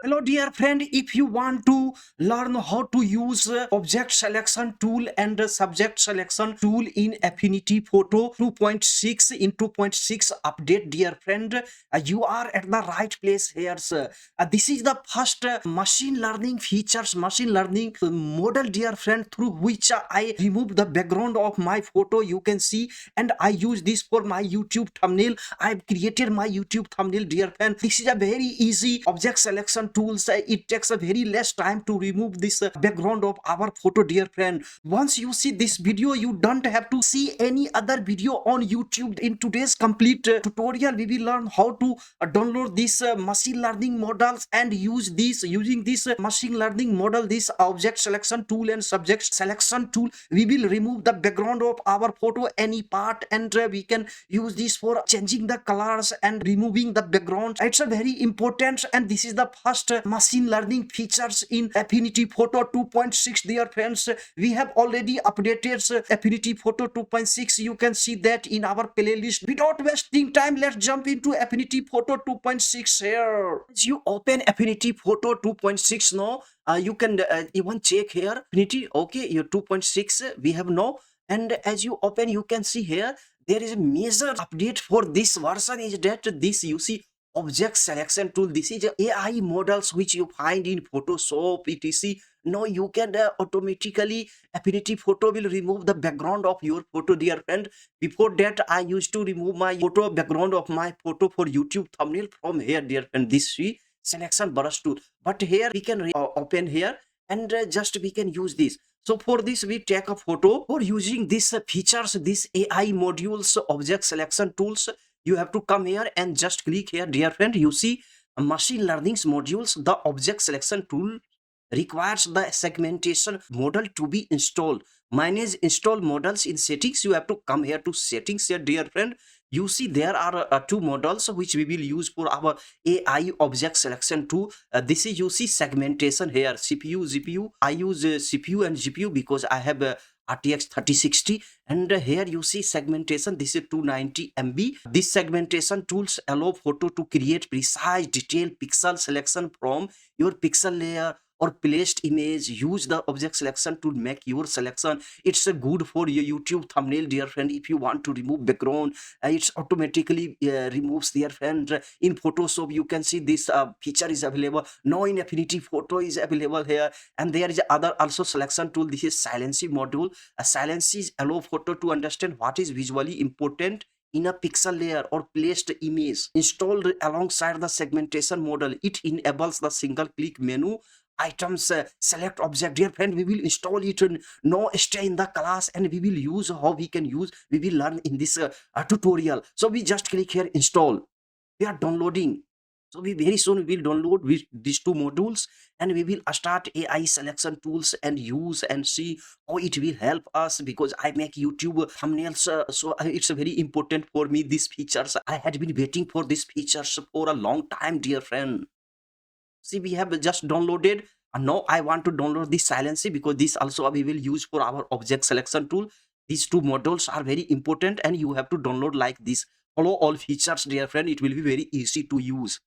Hello dear friend, if you want to learn how to use object selection tool and subject selection tool in Affinity Photo 2.6 in 2.6 update, dear friend, you are at the right place here, sir. This is the first machine learning features, machine learning model, dear friend, through which I remove the background of my photo, you can see, and I use this for my YouTube thumbnail. I've created my YouTube thumbnail, dear friend. This is a very easy object selection tools. It takes a very less time to remove this background of our photo, dear friend. Once you see this video, you don't have to see any other video on YouTube. In today's complete tutorial, we will learn how to download these machine learning models and use this using this machine learning model, this object selection tool and subject selection tool. We will remove the background of our photo, any part, and we can use this for changing the colors and removing the background. It's a very important, and this is the first machine learning features in Affinity Photo 2.6, dear friends. We have already updated Affinity Photo 2.6. You can see that in our playlist. Without wasting time, let's jump into Affinity Photo 2.6 here. As you open Affinity Photo 2.6 now, you can even check here Affinity. Okay, your 2.6 we have now, and as you open, you can see here there is a major update for this version is that this you see object selection tool. This is a AI models which you find in Photoshop etc. Now you can automatically Affinity Photo will remove the background of your photo, dear friend. Before that, I used to remove my photo background of my photo for YouTube thumbnail from here, dear friend. This selection brush tool, but here we can open here, and just we can use this. So for this, we take a photo. For using these features, this AI modules, object selection tools, you have to come here and just click here, dear friend. You see machine learning modules. The object selection tool requires the segmentation model to be installed. Manage install models in settings. You have to come here to settings here, dear friend. You see there are two models which we will use for our AI object selection tool. This is you see segmentation here, CPU, GPU. I use CPU and GPU because I have RTX 3060, and here you see segmentation. This is 290 MB. This segmentation tools allow photo to create precise detailed pixel selection from your pixel layer or placed image. Use the object selection to make your selection. It's good for your YouTube thumbnail, dear friend. If you want to remove background, it's automatically removes, dear friend. In Photoshop, you can see this feature is available now. In Affinity Photo is available here, and there is other also selection tool. This is silency module. A silency allow photo to understand what is visually important in a pixel layer or placed image installed alongside the segmentation model. It enables the single click menu items select object, dear friend. We will install it and no stay in the class, and we will use how we can use, we will learn in this tutorial. So we just click here install. We are downloading. So we very soon we will download with these two modules, and we will start AI selection tools and use and see how it will help us, because I make YouTube thumbnails. So it's very important for me, these features. I had been waiting for these features for a long time, dear friend. See, we have just downloaded, and now I want to download this silency, because this also we will use for our object selection tool. These two modules are very important, and you have to download like this. Follow all features, dear friend. It will be very easy to use.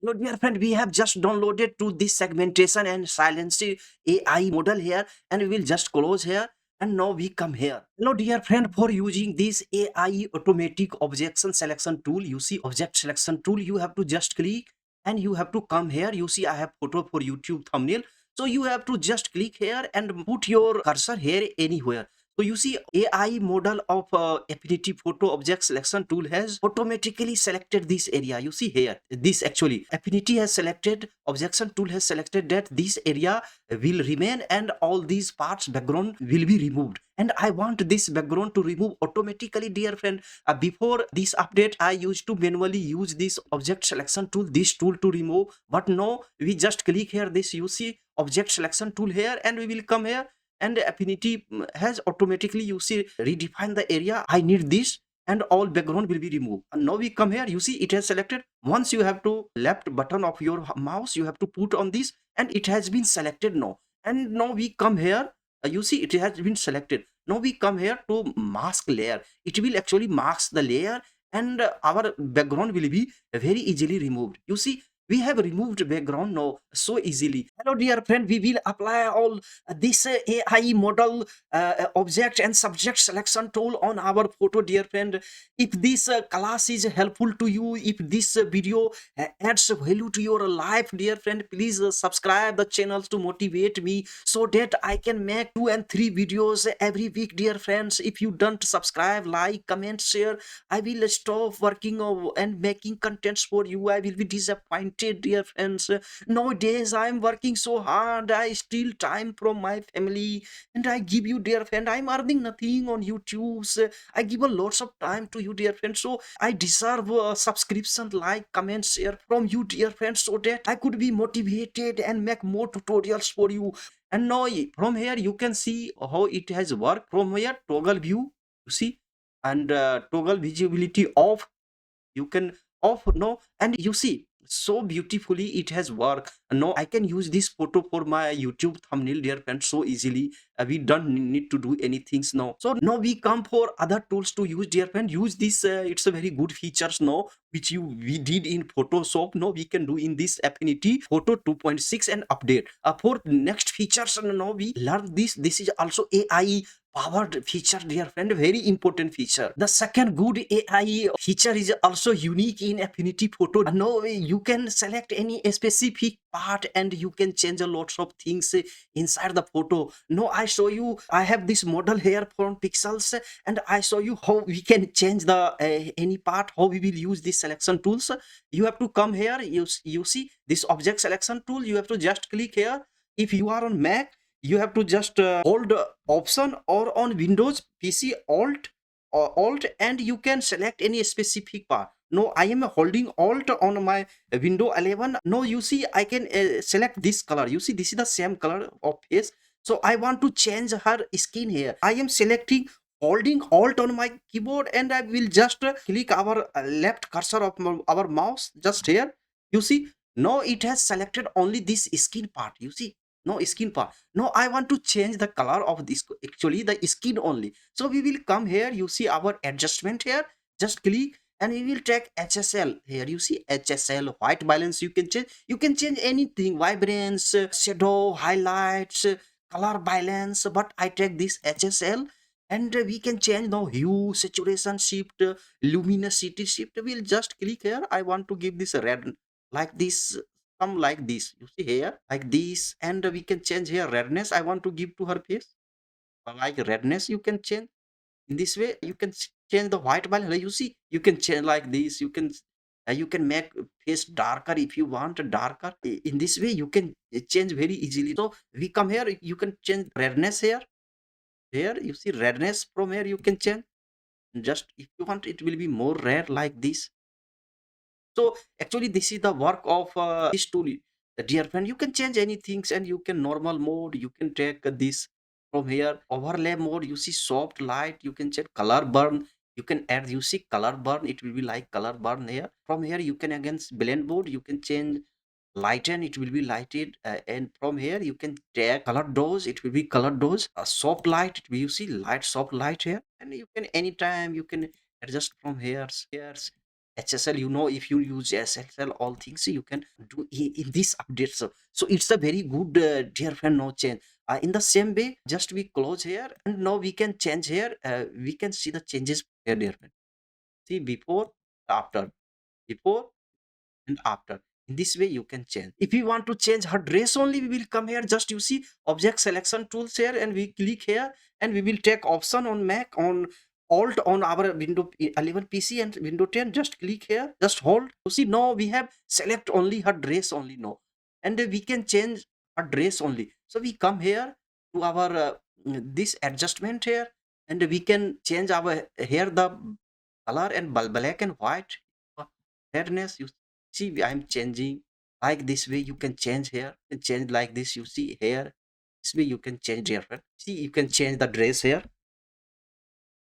Hello, dear friend, we have just downloaded to this segmentation and silency AI model here, and we will just close here. And now we come here. Hello, dear friend, for using this AI automatic object selection tool, you see object selection tool, you have to just click and you have to come here. You see I have photo for YouTube thumbnail. So you have to just click here and put your cursor here anywhere. So you see AI model of Affinity Photo object selection tool has automatically selected this area. You see here, this actually Affinity has selected, object tool has selected that this area will remain and all these parts background will be removed. And I want this background to remove automatically, dear friend. Before this update, I used to manually use this object selection tool, this tool to remove. But now we just click here, this you see object selection tool here, and we will come here, and Affinity has automatically you see redefine the area. I need this, and all background will be removed. And now we come here, you see it has selected. Once you have to left button of your mouse, you have to put on this, and it has been selected now. And now we come here, you see it has been selected. Now we come here to mask layer. It will actually mask the layer, and our background will be very easily removed. You see we have removed background now so easily. Hello dear friend, we will apply all this AI model object and subject selection tool on our photo, dear friend. If this class is helpful to you, if this video adds value to your life, dear friend, please subscribe the channels to motivate me so that I can make 2 and 3 videos every week, dear friends. If you don't subscribe, like, comment, share, I will stop working and making contents for you. I will be disappointed, dear friends. Nowadays, I am working so hard. I steal time from my family, and I give you, dear friend. I'm earning nothing on YouTube. So I give a lots of time to you, dear friend. So I deserve a subscription, like, comment, share from you, dear friends, so that I could be motivated and make more tutorials for you. And now from here you can see how it has worked. From here, toggle view, you see, and toggle visibility off, you can off no, and you see so beautifully it has worked. Now I can use this photo for my YouTube thumbnail, dear friends, so easily. We don't need to do anything now. So now we come for other tools to use, dear friend. Use this, it's a very good features now which we did in Photoshop. Now we can do in this Affinity Photo 2.6 and update for next features. Now we learn this is also AI powered feature, dear friend, very important feature. The second good AI feature is also unique in Affinity Photo. Now you can select any specific part and you can change a lots of things inside the photo. Now I show you, I have this model here from Pixels, and I show you how we can change the any part, how we will use this selection tools. You have to come here, you see this object selection tool, you have to just click here. If you are on Mac, you have to just hold option, or on Windows PC alt, and you can select any specific part. No, I am holding alt on my window 11. No, you see I can select this color. You see this is the same color of face. So I want to change her skin here. I am selecting, holding alt on my keyboard, and I will just click our left cursor of our mouse just here. You see now it has selected only this skin part. You see, no skin part. No, I want to change the color of this, actually the skin only. So we will come here, you see our adjustment here, just click, and we will take HSL here. You see HSL, white balance, you can change anything, vibrance, shadow, highlights, color balance, but I take this HSL. And we can change now hue, saturation shift, luminosity shift. We'll just click here. I want to give this a red, like this, come like this, you see here, like this. And we can change here redness, I want to give to her face, like redness you can change. In this way you can change the white balance. Like, you see, you can change like this, you can make face darker if you want darker. In this way you can change very easily. So we come here, you can change redness here. Here you see redness, from here you can change, just if you want it will be more red like this. So actually this is the work of this tool, dear friend. You can change anything, and you can normal mode, you can take this. From here overlay mode, you see soft light, you can check color burn, you can add, you see color burn, it will be like color burn here. From here you can again blend mode, you can change lighten, it will be lighted, and from here you can take color dose, it will be color dose. A soft light, it will, you see light, soft light here. And you can anytime you can adjust from here's HSL. You know, if you use SSL, all things you can do in this update. So it's a very good, dear friend, no change. In the same way, just we close here, and now we can change here. We can see the changes here, dear friend. See before, after, before and after. In this way you can change. If you want to change her dress only, we will come here, just you see object selection tools here, and we click here, and we will take option on Mac, on alt on our window 11 PC and window 10. Just click here, just hold, you see now we have select only her dress only now, and we can change her dress only. So we come here to our this adjustment here, and we can change our here the color and black and white, redness. You see I'm changing like this way. You can change here and change like this, you see here. This way you can change here, right? See, you can change the dress here.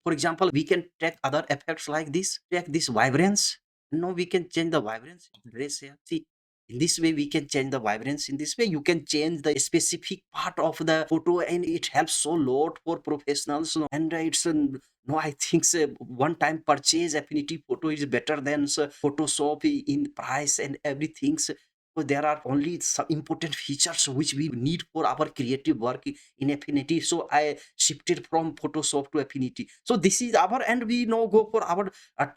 For example, we can take other effects like this, take this vibrance. Now we can change the vibrance of the dress here. See, in this way we can change the vibrance. In this way you can change the specific part of the photo, and it helps so lot for professionals. And it's no, I think one time purchase Affinity Photo is better than Photoshop in price and everything. So there are only some important features which we need for our creative work in Affinity. So I shifted from Photoshop to Affinity. So this is our, and we now go for our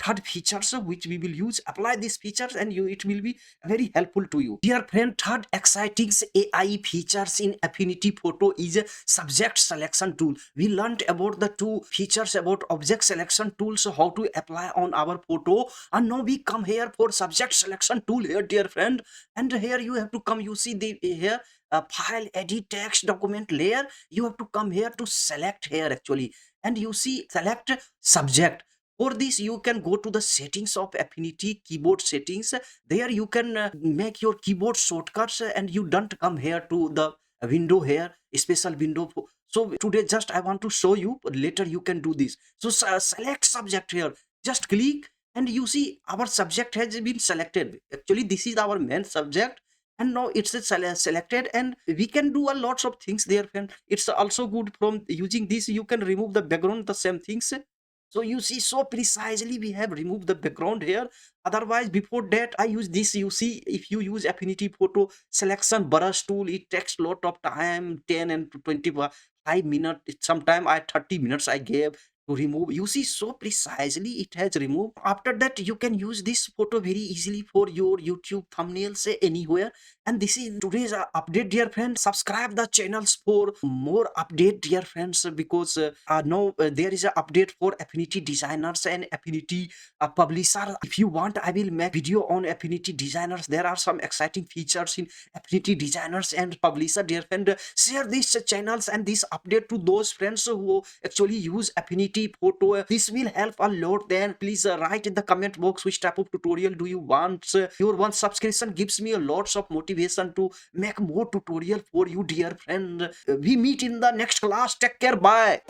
third features which we will use. Apply these features and it will be very helpful to you. Dear friend, third exciting AI features in Affinity Photo is a subject selection tool. We learned about the two features about object selection tools, how to apply on our photo, and now we come here for subject selection tool here, dear friend. And here you have to come, you see the here file, edit, text, document layer. You have to come here to select here actually, and you see select subject. For this you can go to the settings of Affinity, keyboard settings. There you can make your keyboard shortcuts, and you don't come here to the window here, special window. So today just I want to show you, but later you can do this. So select subject here, just click, and you see our subject has been selected. Actually this is our main subject, and now it's selected, and we can do a lots of things there, friend. It's also good from using this you can remove the background, the same things. So you see, so precisely we have removed the background here. Otherwise before that I use this. You see, if you use Affinity Photo selection brush tool, it takes lot of time, 10 and 25 minutes. Sometime I 30 minutes I gave to remove. You see, so precisely it has removed. After that you can use this photo very easily for your YouTube thumbnails anywhere. And this is today's update, dear friends. Subscribe the channels for more update, dear friends, because now there is an update for Affinity designers and Affinity publisher. If you want, I will make video on Affinity designers. There are some exciting features in Affinity designers and publisher, dear friend. Share these channels and this update to those friends who actually use Affinity Photo. This will help a lot. Then please write in the comment box which type of tutorial do you want. Your one subscription gives me a lots of motivation to make more tutorial for you, dear friend. We meet in the next class. Take care. Bye.